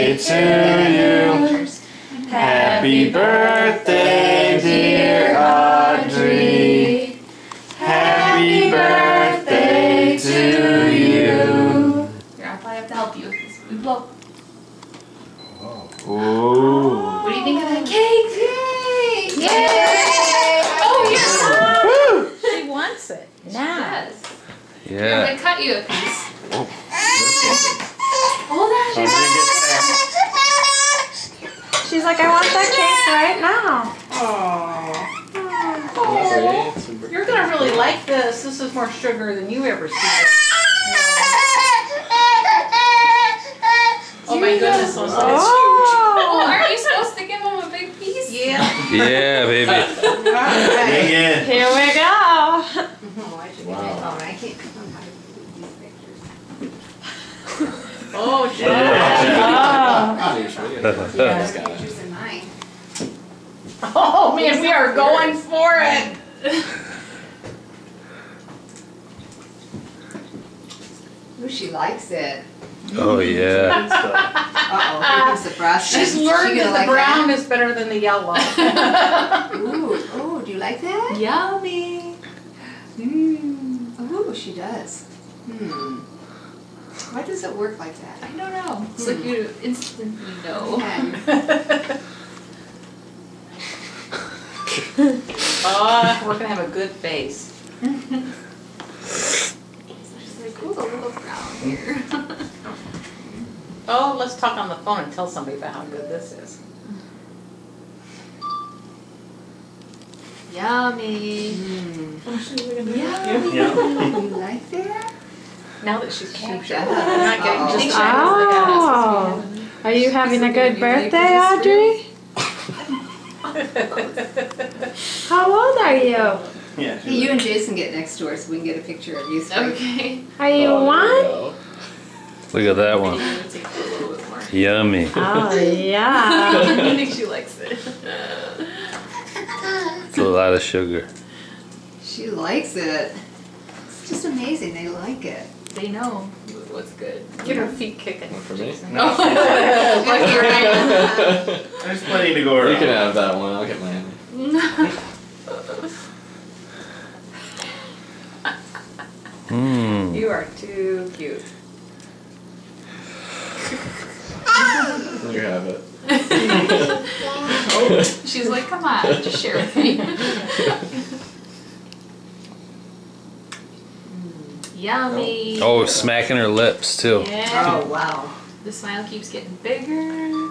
birthday to you. Happy birthday, dear Audrey. Happy birthday to you. Here, I probably have to help you with this. We blow. Ooh. What do you think of that cake? Yay! Yay! Oh, yes! Woo! She wants it now. Yes. Yeah. I'm gonna cut you a piece. Oh. Hold on, Audrey She's like, I want that cake right now. Oh, you're gonna really like this. This is more sugar than you ever seen. Oh my goodness, so it's huge. Oh, aren't you supposed to give him a big piece? Yeah. Yeah, baby. Dig in. Here we go. Oh, I can't come on these pictures. Oh, shit. Pictures in mine. Oh man, we are going for it. Ooh, she likes it. Oh yeah. Uh-oh, here comes the frosting. She's learned She gonna that the like brown is better than the yellow. Ooh, do you like that? Yummy. Ooh, she does. Why does it work like that? I don't know. It's like you instantly know. Oh, we're gonna have a good face. She's like, ooh, a little brown here. Oh, let's talk on the phone and tell somebody about how good this is. Yummy. Yeah. You like that? Now that she's cute, She I'm does. not getting Uh-oh. just Oh. Are you having a good birthday, Audrey? How old are you? Yeah. Hey, you and Jason get next door so we can get a picture of you. Okay. Are you one? Look at that one. I'm gonna take a little bit more. Yummy. Oh, yeah. I think she likes it. It's a lot of sugar. She likes it. It's just amazing. They like it. They know what's good. Get her feet kicking. For me? There's plenty to go around. You can have that one. I'll get mine. You are too cute. You have it. She's like, come on, just share with me. Yummy. Oh, smacking her lips too. Yeah. Oh, wow. The smile keeps getting bigger.